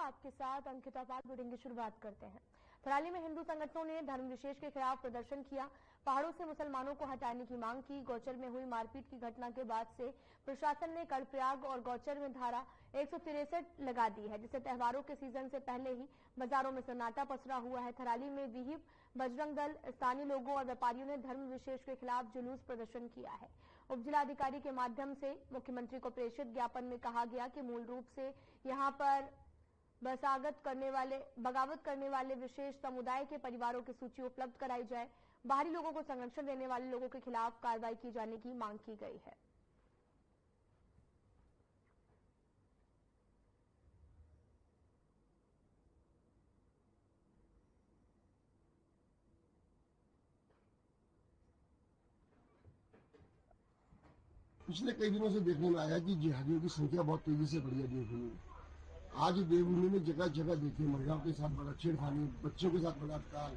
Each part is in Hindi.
आपके साथ अंकिता पाल। बुलेटिन की शुरुआत करते हैं। थराली में हिंदू संगठनों ने धर्म विशेष के खिलाफ प्रदर्शन किया। पहाड़ों से मुसलमानों को हटाने की मांग की। गौचर में हुई मारपीट की घटना के बाद से प्रशासन ने कर्णप्रयाग और गौचर में धारा 163 लगा दी है, जिससे त्योहारों के सीजन से पहले ही बाजारों में सन्नाटा पसरा हुआ है। थराली में विहिप, बजरंग दल, स्थानीय लोगों और व्यापारियों ने धर्म विशेष के खिलाफ जुलूस प्रदर्शन किया है। उप जिलाधिकारी के माध्यम से मुख्यमंत्री को प्रेषित ज्ञापन में कहा गया कि मूल रूप से यहां पर बगावत करने वाले विशेष समुदाय के परिवारों की सूची उपलब्ध कराई जाए। बाहरी लोगों को संरक्षण देने वाले लोगों के खिलाफ कार्रवाई की जाने की मांग की गई है। पिछले कई दिनों से देखने में आया कि जिहादियों की संख्या बहुत तेजी से बढ़ी है देवभूमि में। आज देवभूमि में जगह जगह देखिए महिलाओं के साथ बड़ा छेड़खानी, बच्चों के साथ बलात्कार,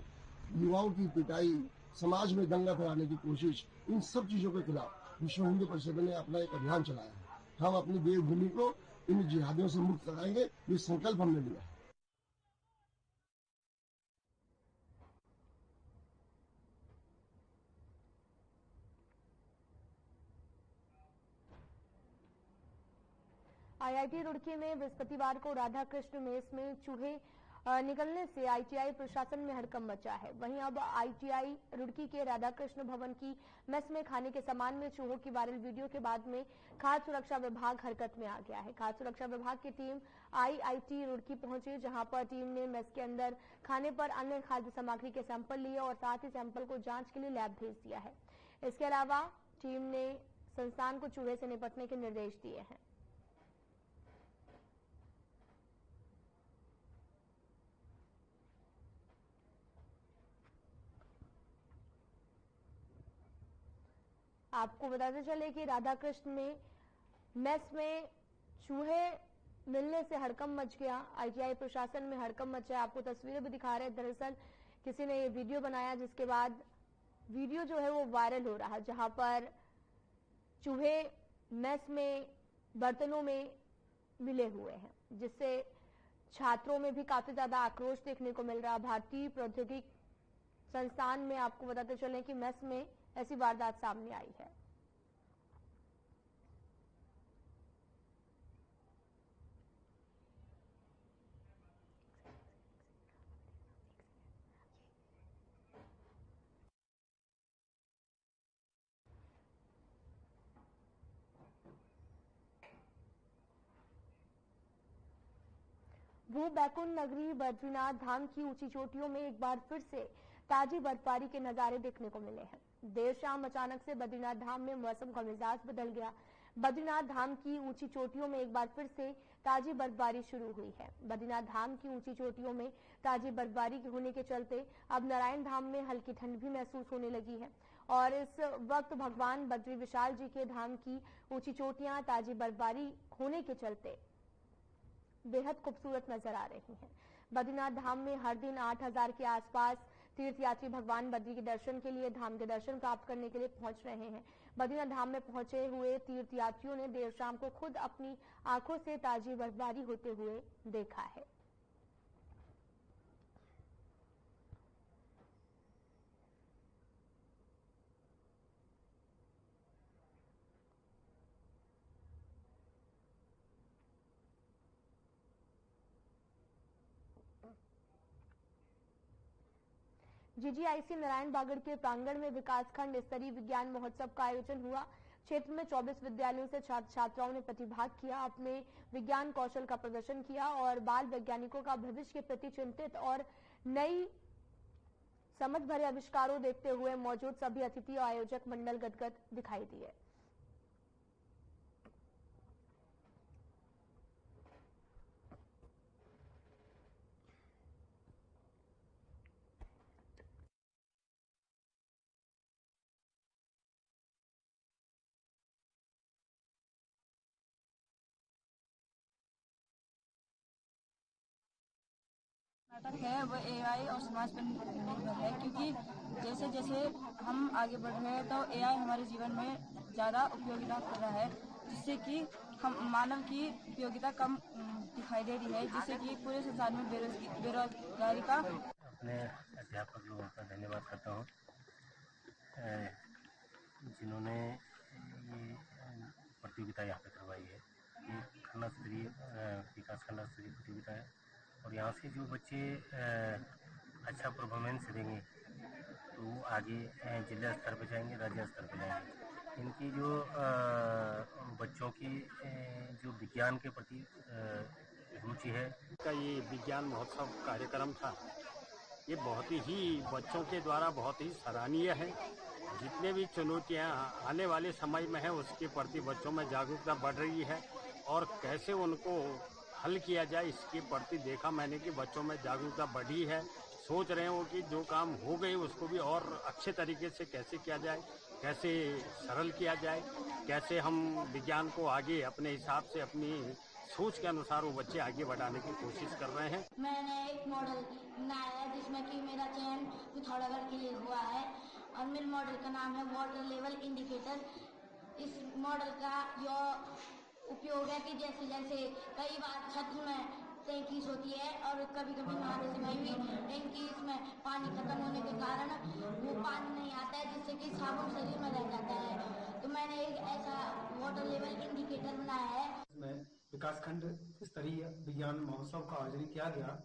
युवाओं की पिटाई, समाज में दंगा फैलाने की कोशिश, इन सब चीजों के खिलाफ विश्व हिंदू परिषद ने अपना एक अभियान चलाया है। हम अपनी देवभूमि को इन जिहादियों से मुक्त कराएंगे, ये संकल्प हमने लिया है। आईआईटी रुड़की में बृहस्पतिवार को राधा कृष्ण मेस में चूहे निकलने से आईटीआई प्रशासन में हड़कंप मचा है। वहीं अब आईटीआई रुड़की के राधा कृष्ण भवन की मेस में खाने के सामान में चूहों की वायरल वीडियो के बाद में खाद्य सुरक्षा विभाग हरकत में आ गया है। खाद्य सुरक्षा विभाग की टीम आईआईटी रुड़की पहुंची, जहां पर टीम ने मेस के अंदर खाने पर अन्य खाद्य सामग्री के सैंपल लिए और साथ ही सैंपल को जांच के लिए लैब भेज दिया है। इसके अलावा टीम ने संस्थान को चूहे से निपटने के निर्देश दिए हैं। आपको बताते चले कि राधा कृष्ण में मेस में चूहे मिलने से हड़कंप मच गया। आईटीआई प्रशासन में हड़कंप मचा। आपको तस्वीरें भी दिखा रहे हैं। दरअसल किसी ने ये वीडियो बनाया, जिसके बाद वीडियो जो है वो वायरल हो रहा है, जहां पर चूहे मेस में बर्तनों में मिले हुए हैं, जिससे छात्रों में भी काफी ज्यादा आक्रोश देखने को मिल रहा। भारतीय प्रौद्योगिकी संस्थान में आपको बताते चले कि मेस में ऐसी वारदात सामने आई है। भू बैकुंठ नगरी बद्रीनाथ धाम की ऊंची चोटियों में एक बार फिर से ताजी बर्फबारी के नजारे देखने को मिले हैं। देर शाम अचानक से बद्रीनाथ धाम में मौसम का मिजाज बदल गया। बद्रीनाथ धाम की ऊंची चोटियों में एक बार फिर से ताजी बर्फबारी शुरू हुई है। बद्रीनाथ धाम की ऊंची चोटियों में ताजी बर्फबारी होने के चलते अब नारायण धाम में हल्की ठंड भी महसूस होने लगी है और इस वक्त भगवान बद्री विशाल जी के धाम की ऊंची चोटियां ताजी बर्फबारी होने के चलते बेहद खूबसूरत नजर आ रही हैं। बद्रीनाथ धाम में हर दिन 8000 के आसपास तीर्थयात्री भगवान बद्री के दर्शन के लिए धाम के दर्शन प्राप्त करने के लिए पहुंच रहे हैं। बद्रीनाथ धाम में पहुंचे हुए तीर्थयात्रियों ने देर शाम को खुद अपनी आंखों से ताजी बर्फबारी होते हुए देखा है। जीजीआईसी नारायण बागड़ के प्रांगण में विकासखंड स्तरीय विज्ञान महोत्सव का आयोजन हुआ। क्षेत्र में 24 विद्यालयों से छात्र छात्राओं ने प्रतिभाग किया, अपने विज्ञान कौशल का प्रदर्शन किया और बाल वैज्ञानिकों का भविष्य के प्रति चिंतित और नई समझ भरे आविष्कारों देखते हुए मौजूद सभी अतिथि और आयोजक मंडल गदगद दिखाई दिए। नाटक है वह एआई और समाज पर निर्भर है, क्योंकि जैसे जैसे हम आगे बढ़ रहे हैं तो एआई हमारे जीवन में ज़्यादा उपयोगिता कर रहा है, जिससे कि हम मानव की उपयोगिता कम दिखाई दे रही है, जिससे कि पूरे संसार में बेरोजगारी का। अपने अध्यापक लोगों का धन्यवाद करता हूँ जिन्होंने ये प्रतियोगिता यहाँ पे करवाई है। ये खंड स्तरीय विकास खंड स्तरीय प्रतियोगिता है और यहाँ से जो बच्चे अच्छा परफॉर्मेंस देंगे तो वो आगे जिला स्तर पे जाएंगे, राज्य स्तर पे जाएंगे। इनकी जो बच्चों की जो विज्ञान के प्रति रुचि है का ये विज्ञान महोत्सव कार्यक्रम था, ये बहुत ही बच्चों के द्वारा बहुत ही सराहनीय है। जितने भी चुनौतियां आने वाले समय में है उसके प्रति बच्चों में जागरूकता बढ़ रही है और कैसे उनको हल किया जाए इसके प्रति देखा मैंने कि बच्चों में जागरूकता बढ़ी है। सोच रहे हो कि जो काम हो गए उसको भी और अच्छे तरीके से कैसे किया जाए, कैसे सरल किया जाए, कैसे हम विज्ञान को आगे अपने हिसाब से अपनी सोच के अनुसार वो बच्चे आगे बढ़ाने की कोशिश कर रहे हैं। मैंने एक मॉडल बनाया है जिसमें कि मेरा चयन पिथागोरस के लिए हुआ है और मेरे मॉडल का नाम है वाटर लेवल इंडिकेटर। इस मॉडल का जो उपयोग है कि जैसे जैसे कई बार छत में टैंकीज होती है और कभी कभी महाराज में भी टैंकीज में पानी खत्म होने के कारण वो पानी नहीं आता है, जिससे कि साबुन शरीर में रह जाता है। तो मैंने एक ऐसा वाटर लेवल इंडिकेटर बनाया है। इसमें विकासखंड स्तरीय विज्ञान महोत्सव का आयोजन किया गया,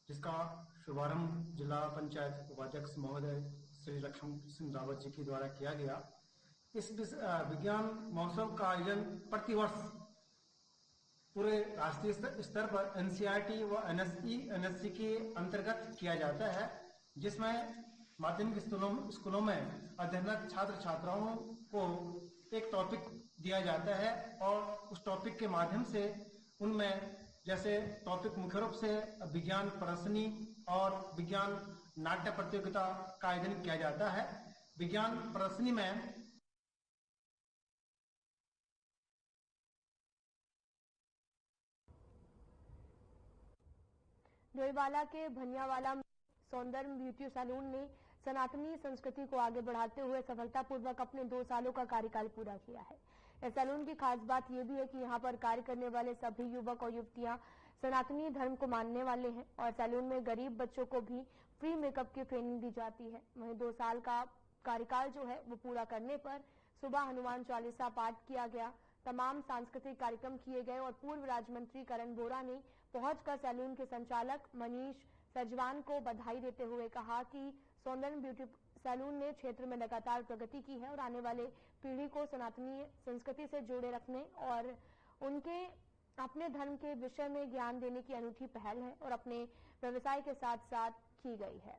जिसका शुभारंभ जिला पंचायत उपाध्यक्ष महोदय श्री लक्ष्मण सिंह रावत जी के द्वारा किया गया। इस विज्ञान महोत्सव का आयोजन प्रतिवर्ष पूरे राष्ट्रीय स्तर पर एनसीईआरटी व एनएससी के अंतर्गत किया जाता है, जिसमें माध्यमिक स्कूलों में अध्ययनरत छात्र छात्राओं को एक टॉपिक दिया जाता है और उस टॉपिक के माध्यम से उनमें जैसे टॉपिक मुख्य रूप से विज्ञान प्रदर्शनी और विज्ञान नाट्य प्रतियोगिता का आयोजन किया जाता है। विज्ञान प्रदर्शनी में डोईवाला के भनियावाला सौंदर्य ब्यूटी सैलून ने सनातनी संस्कृति को आगे बढ़ाते हुए सफलतापूर्वक अपने 2 सालों का कार्यकाल पूरा किया है। इस सैलून की खास बात यह भी है कि यहाँ पर कार्य करने वाले सभी युवक और युवतियां सनातनी धर्म को मानने वाले हैं और सैलून में गरीब बच्चों को भी फ्री मेकअप की ट्रेनिंग दी जाती है। वहीं 2 साल का कार्यकाल जो है वो पूरा करने पर सुबह हनुमान चालीसा पाठ किया गया, तमाम सांस्कृतिक कार्यक्रम किए गए और पूर्व राज्य मंत्री करण बोरा ने पहुंचकर सैलून के संचालक मनीष सजवान को बधाई देते हुए कहा कि सौंदर्य ब्यूटी सैलून ने क्षेत्र में लगातार प्रगति की है और आने वाले पीढ़ी को सनातनी संस्कृति से जोड़े रखने और उनके अपने धर्म के विषय में ज्ञान देने की अनूठी पहल है और अपने व्यवसाय के साथ साथ की गई है।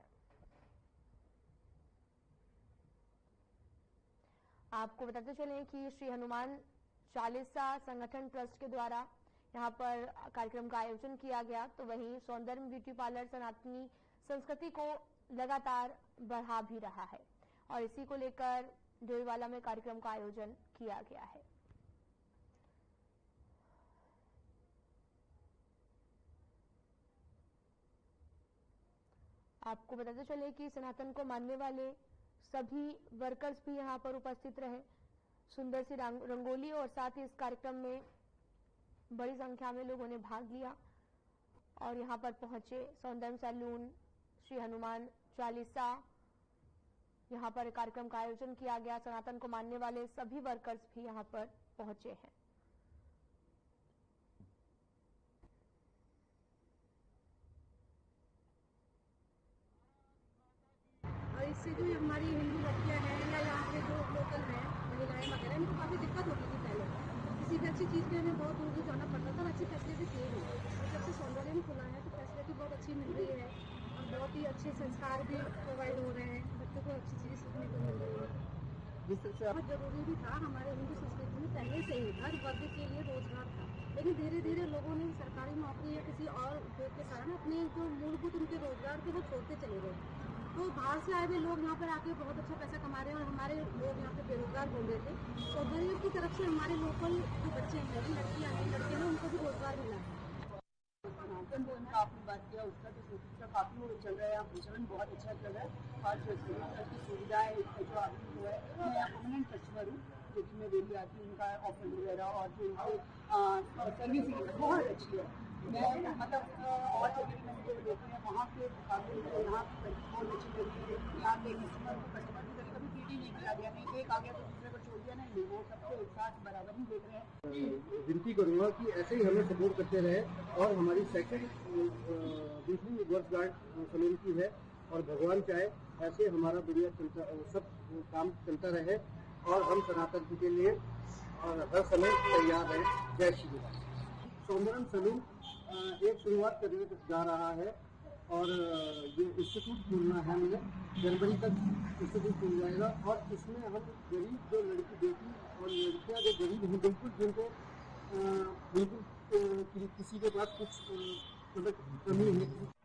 आपको बताते चलें कि श्री हनुमान चालीसा संगठन ट्रस्ट के द्वारा यहाँ पर कार्यक्रम का आयोजन किया गया, तो वहीं सौंदर्य ब्यूटी पार्लर सनातनी संस्कृति को लगातार बढ़ा भी रहा है और इसी को लेकर डोईवाला में कार्यक्रम का आयोजन किया गया है। आपको बताते चले कि सनातन को मानने वाले सभी वर्कर्स भी यहाँ पर उपस्थित रहे। सुंदर सी रंगोली और साथ ही इस कार्यक्रम में बड़ी संख्या में लोगों ने भाग लिया और यहाँ पर पहुंचे सौंदर्य सैलून श्री हनुमान चालीसा, यहाँ पर कार्यक्रम का आयोजन किया गया। सनातन को मानने वाले सभी वर्कर्स भी यहाँ पर पहुंचे हैं। और इससे जो हमारी हिंदू बच्चियाँ हैं या यहाँ पे जो लोकल हैं महिलाएं वगैरह, इनको काफ़ी दिक्कत होती थी पहले। किसी भी अच्छी चीज़ के हमें बहुत दूर दूर जाना पड़ता था और अच्छी फैसिलिटी थी नहीं। और जब से सौंदर्य में खुला है तो फैसिलिटी बहुत अच्छी मिल रही है और बहुत ही अच्छे संस्कार भी प्रोवाइड हो रहे हैं, बच्चों को अच्छी चीज़ें सीखने को मिल रही है। बहुत जरूरी भी था, हमारे हिंदू संस्कृति में पहले से ही हर वर्ग के लिए रोजगार था, लेकिन धीरे धीरे लोगों ने सरकारी नौकरी या किसी और उद्योग के कारण अपने जो मूलभूत उनके रोजगार थे वो छोड़ते चले गए। तो बाहर से आए हुए लोग यहाँ पर आके बहुत अच्छा पैसा कमा रहे हैं और हमारे लोग यहाँ पे बेरोजगार हो रहे थे। सौंदर्य की तरफ से हमारे लोकल जो बच्चे हैं, लड़कियाँ हैं, लड़के हैं, उनको भी रोजगार मिला है। आपने बात किया उसका तो उसका काफी वो चल रहा है, प्रचलन बहुत अच्छा चल रहा है और जो की सुविधाएं जो आपकी जो है परमानेंट कस्टमर हूँ, जो कि मैं डेली आती हूँ। उनका ऑफर वगैरह और जो उनकी सर्विस बहुत अच्छी है। मैं मतलब और जगह भी मैंने जो देखे हैं वहाँ के मुकाबले यहाँ की सर्विस बहुत अच्छी लगी है। यहाँ के कस्टमर की तरह कभी पीटी नहीं किया गया, नहीं एक आ गया तो दूसरे को छोड़ दिया, नहीं वो सबको एक साथ बराबर ही देख रहे हैं। विनती करूँगा कि ऐसे ही हमें सपोर्ट करते रहे और हमारी सेकंड दूसरी वर्षगांठ सलून की है और भगवान चाहे ऐसे हमारा बढ़िया चलता सब काम चलता रहे और हम सनातन के लिए हर समय तैयार हैं। जय श्री राम। सौंदर्य सलून एक शुरुआत करने जा रहा है और ये इंस्टीट्यूट खोलना है हमें, जनवरी तक इंस्टीट्यूट खुल जाएगा और इसमें हम गरीब जो लड़की बेटी और लड़कियां जो गरीब हैं, बिल्कुल जिनको बिल्कुल किसी के पास कुछ मतलब कमी है।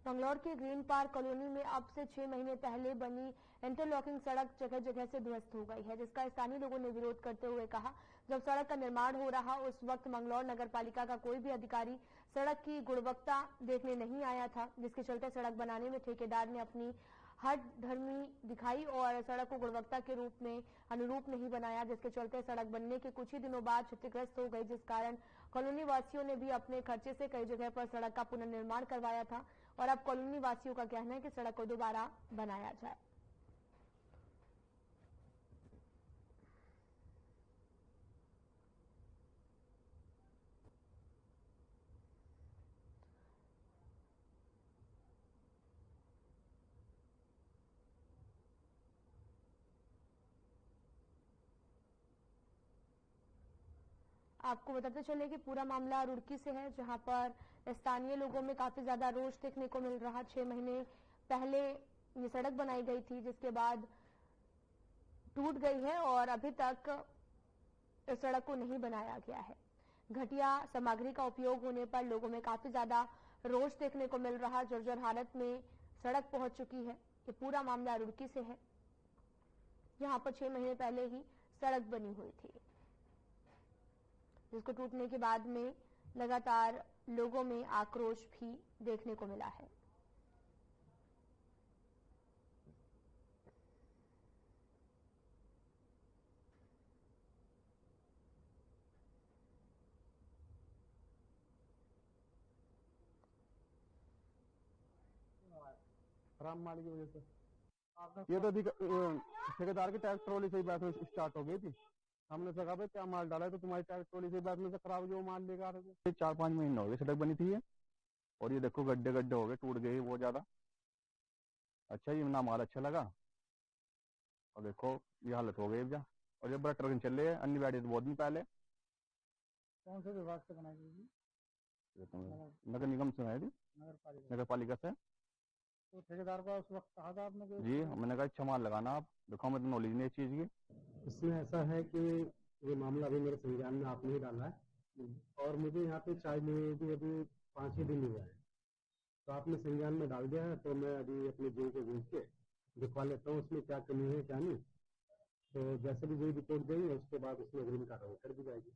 बंगलौर के ग्रीन पार्क कॉलोनी में अब से 6 महीने पहले बनी इंटरलॉकिंग सड़क जगह जगह से ध्वस्त हो गई है, जिसका स्थानीय लोगों ने विरोध करते हुए कहा, जब सड़क का निर्माण हो रहा उस वक्त मंगलौर नगर पालिका का कोई भी अधिकारी सड़क की गुणवत्ता देखने नहीं आया था, जिसके चलते सड़क बनाने में ठेकेदार ने अपनी हट धर्मी दिखाई और सड़क को गुणवत्ता के रूप में अनुरूप नहीं बनाया, जिसके चलते सड़क बनने के कुछ ही दिनों बाद क्षतिग्रस्त हो गई, जिस कारण कॉलोनी वासियों ने भी अपने खर्चे से कई जगह पर सड़क का पुनर्निर्माण करवाया था और अब कॉलोनी वासियों का कहना है कि सड़क को दोबारा बनाया जाए। आपको बताते चले कि पूरा मामला रुड़की से है, जहां पर स्थानीय लोगों में काफी ज्यादा रोष देखने को मिल रहा। 6 महीने पहले ये सड़क बनाई गई थी, जिसके बाद टूट गई है और अभी तक इस सड़क को नहीं बनाया गया है। घटिया सामग्री का उपयोग होने पर लोगों में काफी ज्यादा रोष देखने को मिल रहा। जर्जर हालत में सड़क पहुंच चुकी है। ये पूरा मामला रुड़की से है, जहां पर 6 महीने पहले ही सड़क बनी हुई थी, जिसको टूटने के बाद में लगातार लोगों में आक्रोश भी देखने को मिला है। खराब माल की वजह से ये तो ठेकेदार की टैक्स ट्रॉली से ही बात स्टार्ट हो गई थी। हमने कहा भाई क्या माल डाला है तो तुम्हारी टैक्स ट्रॉली से बात में से खराब जो माल लेकर आ रहे थे। 4-5 महीने हो गए सड़क बनी थी ये, और ये देखो गड्ढे गड्ढे हो गए, टूट गई बहुत ज्यादा। अच्छा ये ना माल अच्छा लगा और देखो ये हालत हो गई अब जा। और ये बड़ा ट्रक चल रही है, अन्य गाड़ी तो बहुत दिन पहले। कौन से विभाग से बनाई गई? नगर निगम से बनाई थी, नगर पालिका से। तो ठेकेदार का उस वक्त कहा था आपने? जी मैंने कहा अच्छा माल लगाना, आप देखो हमें तो नॉलेज नहीं है चीज की। इसमें ऐसा है कि ये मामला अभी मेरे संज्ञान में आपने ही डाला है और मुझे यहाँ पे चाय लिए भी अभी 5 ही दिन हुआ है, तो आपने संज्ञान में डाल दिया है। तो मैं अभी अपने जीव को घूम के दिखवा लेता हूँ उसमें क्या कमी है क्या नहीं। तो जैसे भी जो रिपोर्ट देंगे उसके बाद उसमें अग्रिम कार्रवाई कर दी जाएगी।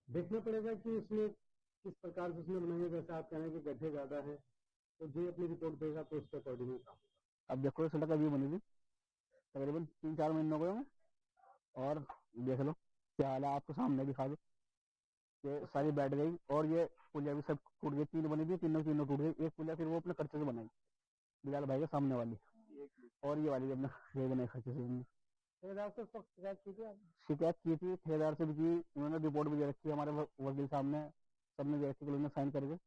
देखना पड़ेगा कि उसमें किस प्रकार से उसमें बनाएंगे। जैसे आप कह रहे हैं कि गड्ढे ज्यादा है, तो जो अपनी रिपोर्ट देगा तो उसके अकॉर्डिंग काम होगा। अब देखो सड़क अभी बनी थी तकरीबन 3-4 महीने हो गए होंगे और देख लो क्या हाल है, आपको सामने दिखा दो कि सारी बैठ गई और ये पुलिया भी सब टूट गई। 3 बनी थी, तीनों टूट गई। एक पुलिया फिर वो अपने खर्चे से बनाई बिलाल भाई के सामने वाली, और ये वाली अपने बनाई खर्चे से। ठेकेदार से शिकायत की थी, ठेकेदार से भी की, उन्होंने रिपोर्ट भी दे रखी है हमारे वकील साहब ने, सबने दे रखी, उन्होंने साइन करके।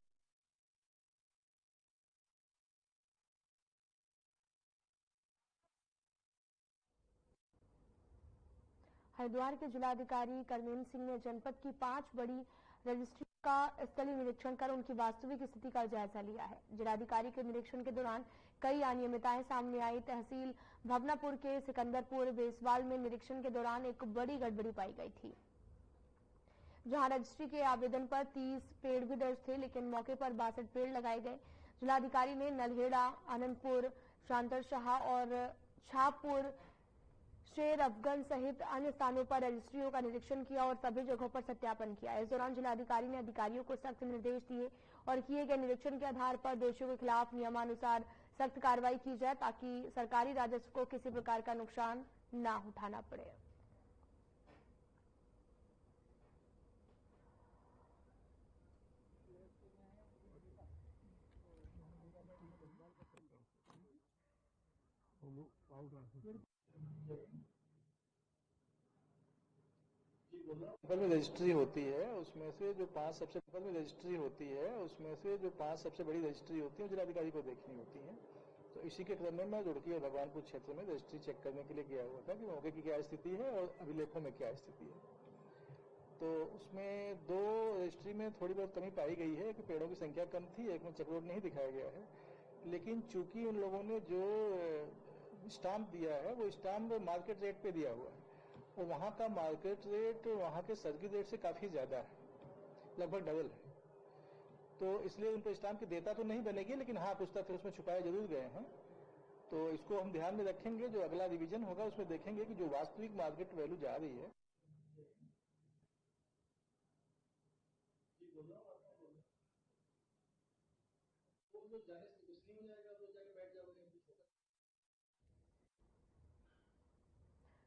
हरिद्वार के जिलाधिकारी करमेन सिंह ने जनपद की 5 बड़ी रजिस्ट्री का स्थलीय निरीक्षण कर उनकी वास्तविक स्थिति का जायजा लिया है। जिलाधिकारी के निरीक्षण के दौरान कई अनियमितताएं सामने आई। तहसील भवनापुर के सिकंदरपुर बेसवाल में निरीक्षण के दौरान एक बड़ी गड़बड़ी पाई गई थी, जहां रजिस्ट्री के आवेदन पर 30 पेड़ भी दर्ज थे, लेकिन मौके पर 62 पेड़ लगाए गए। जिलाधिकारी ने नलहेड़ा, आनंदपुर, शांतरशाह और छापुर शेर अफगन सहित अन्य स्थानों पर रजिस्ट्रियों का निरीक्षण किया और सभी जगहों पर सत्यापन किया। इस दौरान जिलाधिकारी ने अधिकारियों को सख्त निर्देश दिए और किए गए निरीक्षण के आधार पर दोषियों के खिलाफ नियमानुसार सख्त कार्रवाई की जाए ताकि सरकारी राजस्व को किसी प्रकार का नुकसान न उठाना पड़े। में रजिस्ट्री होती है उसमें से जो 5 सबसे में रजिस्ट्री होती है उसमें से जो 5 सबसे बड़ी रजिस्ट्री होती है जिलाधिकारी को देखनी होती है। तो इसी के क्रम में मैं रुड़की और भगवानपुर क्षेत्र में रजिस्ट्री चेक करने के लिए गया हुआ था कि मौके की क्या स्थिति है और अभिलेखों में क्या स्थिति है। तो उसमें 2 रजिस्ट्री में थोड़ी बहुत कमी पाई गई है कि पेड़ों की संख्या कम थी, एक में चेकरोड नहीं दिखाया गया है। लेकिन चूंकि उन लोगों ने जो स्टाम्प दिया है वो स्टाम्प मार्केट रेट पे दिया हुआ है और वहाँ का मार्केट रेट वहाँ के सर्किट रेट से काफ़ी ज़्यादा है, लगभग डबल है। तो इसलिए उन पर स्टाम्प की देता तो नहीं बनेगी, लेकिन हाँ कुछ तथ्य उसमें छुपाए जरूर गए हैं। तो इसको हम ध्यान में रखेंगे, जो अगला रिवीजन होगा उसमें देखेंगे कि जो वास्तविक मार्केट वैल्यू जा रही है।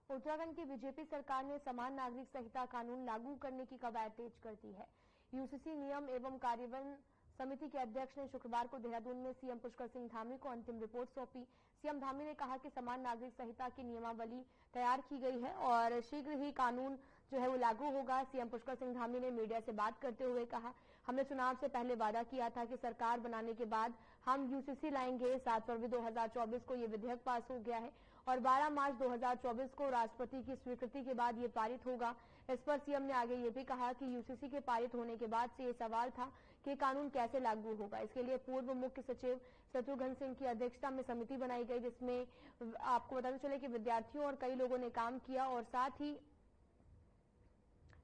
उत्तराखंड की बीजेपी सरकार ने समान नागरिक संहिता कानून लागू करने की कवायद तेज कर दी है। यूसीसी नियम एवं कार्यान्वयन समिति के अध्यक्ष ने शुक्रवार को देहरादून में सीएम पुष्कर सिंह धामी को अंतिम रिपोर्ट सौंपी। सीएम धामी ने कहा कि समान नागरिक संहिता की नियमावली तैयार की गई है और शीघ्र ही कानून जो है वो लागू होगा। सीएम पुष्कर सिंह धामी ने मीडिया से बात करते हुए कहा, हमने चुनाव से पहले वादा किया था कि सरकार बनाने के बाद हम यूसीसी लाएंगे। 7 फरवरी 2024 को ये विधेयक पास हो गया है और 12 मार्च 2024 को राष्ट्रपति की स्वीकृति के बाद ये पारित होगा। इस पर सीएम ने आगे ये भी कहा कि यूसीसी के पारित होने के बाद से ये सवाल था कि कानून कैसे लागू होगा। इसके लिए पूर्व मुख्य सचिव शत्रुघ्न सिंह की अध्यक्षता में समिति बनाई गई, जिसमें आपको बताते चले कि विद्यार्थियों और कई लोगों ने काम किया और साथ ही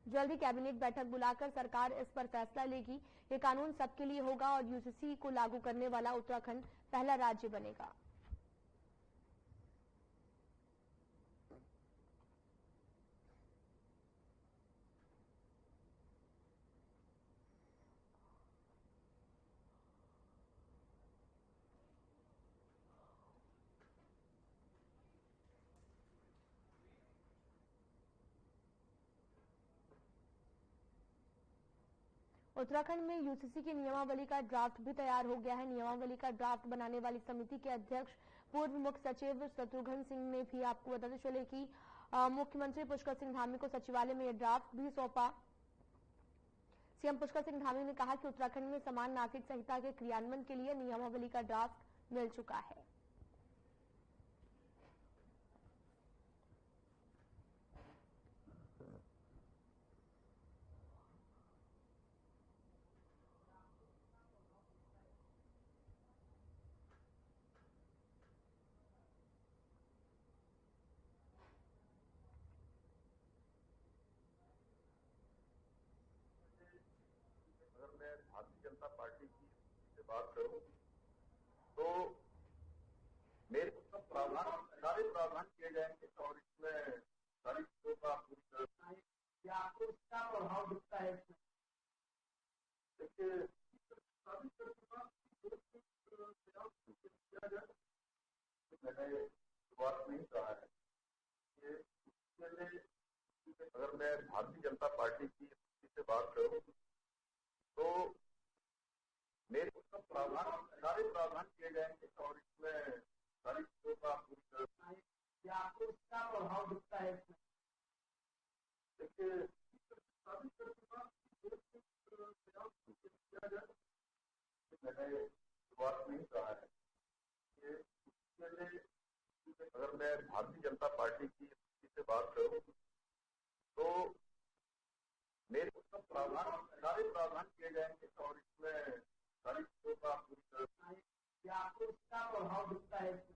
जल्दी कैबिनेट बैठक बुलाकर सरकार इस पर फैसला लेगी। ये कानून सबके लिए होगा और यूसीसी को लागू करने वाला उत्तराखंड पहला राज्य बनेगा। उत्तराखंड में यूसीसी की नियमावली का ड्राफ्ट भी तैयार हो गया है। नियमावली का ड्राफ्ट बनाने वाली समिति के अध्यक्ष पूर्व मुख्य सचिव शत्रुघ्न सिंह ने भी आपको बताते चले कि मुख्यमंत्री पुष्कर सिंह धामी को सचिवालय में यह ड्राफ्ट भी सौंपा। सीएम पुष्कर सिंह धामी ने कहा कि उत्तराखंड में समान नागरिक संहिता के क्रियान्वयन के लिए नियमावली का ड्राफ्ट मिल चुका है। भारतीय जनता पार्टी की से बात करूं तो मेरे सब प्रावधान सारे प्रावधान किए जाएंगे और इसमें सारी चीजों का आपको क्या प्रभाव दिखता है इसमें? देखिए मैंने शुरुआत नहीं कहा है कि उसके लिए अगर मैं भारतीय जनता पार्टी की से बात करूं तो मेरे सब प्रावधान सारे प्रावधान किए जाएंगे और इसमें सारी चीजों का आपको क्या प्रभाव दिखता है इसमें? देखिए मैंने शुरुआत नहीं कहा है कि उसके लिए अगर मैं भारतीय जनता पार्टी की से बात करूं तो मेरे सब प्रावधान सारे प्रावधान किए जाएंगे और इसमें सारी चीजों का आपको क्या प्रभाव दिखता है इसमें?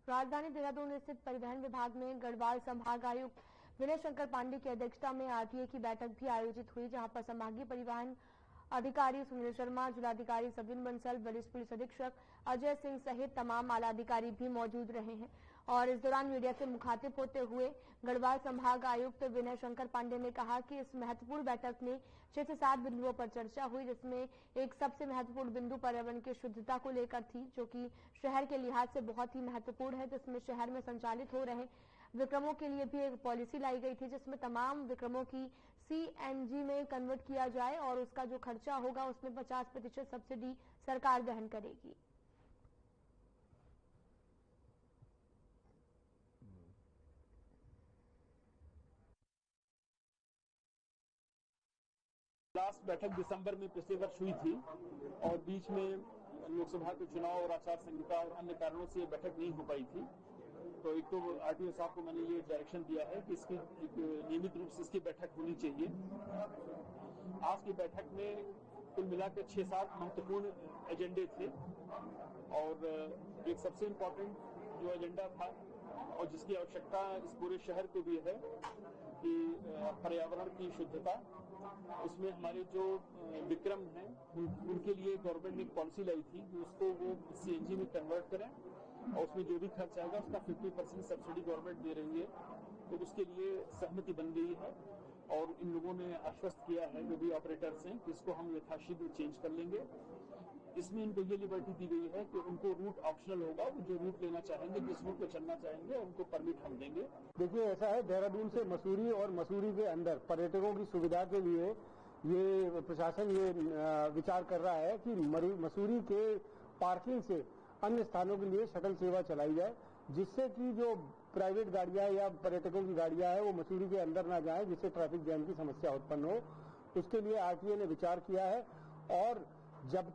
राजधानी देहरादून स्थित परिवहन विभाग में गढ़वाल संभाग आयुक्त विनय शंकर पांडे की अध्यक्षता में आरटीए की बैठक भी आयोजित हुई, जहां पर संभागीय परिवहन अधिकारी सुनील शर्मा, जिलाधिकारी सबिन बंसल, वरिष्ठ पुलिस अधीक्षक अजय सिंह सहित तमाम आला अधिकारी भी मौजूद रहे हैं। और इस दौरान मीडिया से मुखातिब होते हुए गढ़वाल संभाग आयुक्त विनय शंकर पांडे ने कहा कि इस महत्वपूर्ण बैठक में 6 से 7 बिंदुओं पर चर्चा हुई, जिसमें एक सबसे महत्वपूर्ण बिंदु पर्यावरण की शुद्धता को लेकर थी, जो कि शहर के लिहाज से बहुत ही महत्वपूर्ण है, जिसमें शहर में संचालित हो रहे विक्रमों के लिए भी एक पॉलिसी लाई गई थी, जिसमें तमाम विक्रमों की CNG में कन्वर्ट किया जाए और उसका जो खर्चा होगा उसमें 50% सब्सिडी सरकार वहन करेगी। लास्ट बैठक दिसंबर में पिछले वर्ष हुई थी और बीच में लोकसभा के चुनाव और आचार संहिता और अन्य कारणों से ये बैठक नहीं हो पाई थी। तो एक तो RTO साहब को मैंने ये डायरेक्शन दिया है कि इसकी नियमित रूप से इसकी बैठक होनी चाहिए। आज की बैठक में कुल मिलाकर 6-7 महत्वपूर्ण एजेंडे थे और एक सबसे इम्पोर्टेंट जो एजेंडा था और जिसकी आवश्यकता इस पूरे शहर को भी है कि पर्यावरण की शुद्धता, उसमें हमारे जो विक्रम हैं उनके लिए गवर्नमेंट ने एक पॉलिसी लाई थी कि उसको वो CNG में कन्वर्ट करें और उसमें जो भी खर्च आएगा उसका 50% सब्सिडी गवर्नमेंट दे रही है। तो उसके लिए सहमति बन गई है और इन लोगों ने आश्वस्त किया है जो भी ऑपरेटर्स हैं कि इसको हम यथाशीघ्र चेंज कर लेंगे। इसमें इनको ये लिबर्टी दी गई है कि उनको रूट ऑप्शनल होगा, वो जो रूट लेना चाहेंगे, जिस रूट पे चलना चाहेंगे उनको परमिट हम देंगे। देखिए ऐसा है, देहरादून से मसूरी और मसूरी के अंदर पर्यटकों की सुविधा के लिए ये प्रशासन ये विचार कर रहा है कि मसूरी के पार्किंग से अन्य स्थानों के लिए शटल सेवा चलाई जाए, जिससे कि जो प्राइवेट गाड़ियां या पर्यटकों की गाड़ियां हैं वो मसूरी के अंदर ना जाएं, जिससे ट्रैफिक जैम की समस्या उत्पन्न हो। उसके लिए RTO ने विचार किया है और जब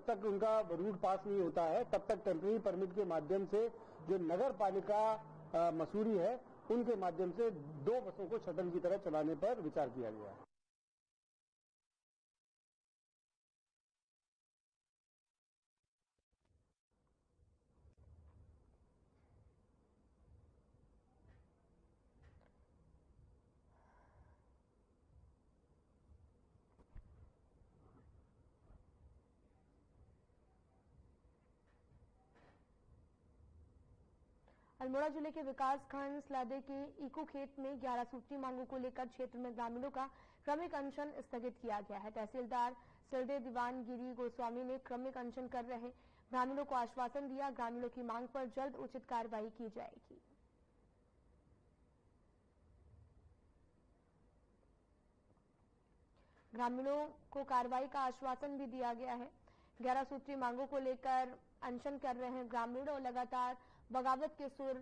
तक उनका रूट पास नहीं होता है तब तक टेम्परेरी परमिट के माध्यम से जो नगर पालिका मसूरी है उनके माध्यम से 2 बसों को शटल की तरह चलाने पर विचार किया गया है। अल्मोड़ा जिले के विकास खंड स्लादे के इको खेत में 11 सूत्री मांगों को लेकर क्षेत्र में ग्रामीणों का क्रमिक अनशन स्थगित किया गया है। तहसीलदार सिलदे दीवानगिरी गोस्वामी ने क्रमिक अनशन कर रहे ग्रामीणों को आश्वासन दिया, ग्रामीणों की मांग पर जल्द उचित कार्रवाई की जाएगी। ग्रामीणों को कार्रवाई का आश्वासन भी दिया गया है। 11 सूत्री मांगों को लेकर अनशन कर रहे हैं ग्रामीण और लगातार बगावत के सुर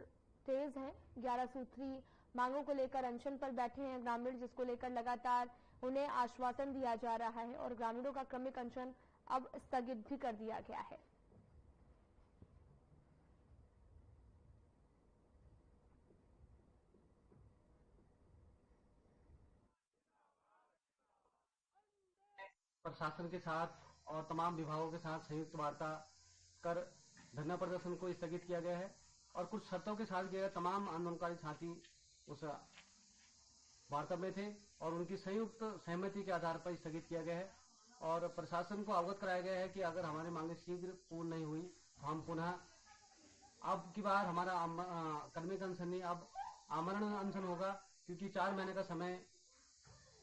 तेज हैं। 11 सूत्री मांगों को लेकर अनशन पर बैठे हैं ग्रामीण, जिसको लेकर लगातार उन्हें आश्वासन दिया जा रहा है और ग्रामीणों का क्रमिक अनशन अब स्थगित भी कर दिया गया है। प्रशासन के साथ और तमाम विभागों के साथ संयुक्त वार्ता कर धरना प्रदर्शन को स्थगित किया गया है और कुछ शर्तों के साथ किया गया। तमाम आंदोलनकारी साथी उस वार्ता में थे और उनकी संयुक्त सहमति के आधार पर स्थगित किया गया है और प्रशासन को अवगत कराया गया है कि अगर हमारी मांगें शीघ्र पूर्ण नहीं हुई तो हम पुनः अब की बार हमारा क्रमिक अनशन नहीं, अब आमरण अनशन होगा, क्योंकि 4 महीने का समय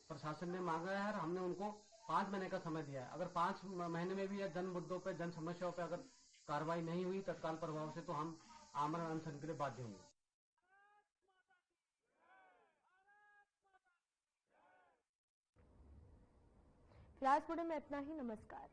प्रशासन ने मांगा है और हमने उनको 5 महीने का समय दिया है। अगर 5 महीने में भी या जन मुद्दों पर, जन समस्याओं पर अगर कार्रवाई नहीं हुई तत्काल प्रभाव से, तो हम आमरण अनशन के लिए बाध्य होंगे। फिलहाल में इतना ही। नमस्कार।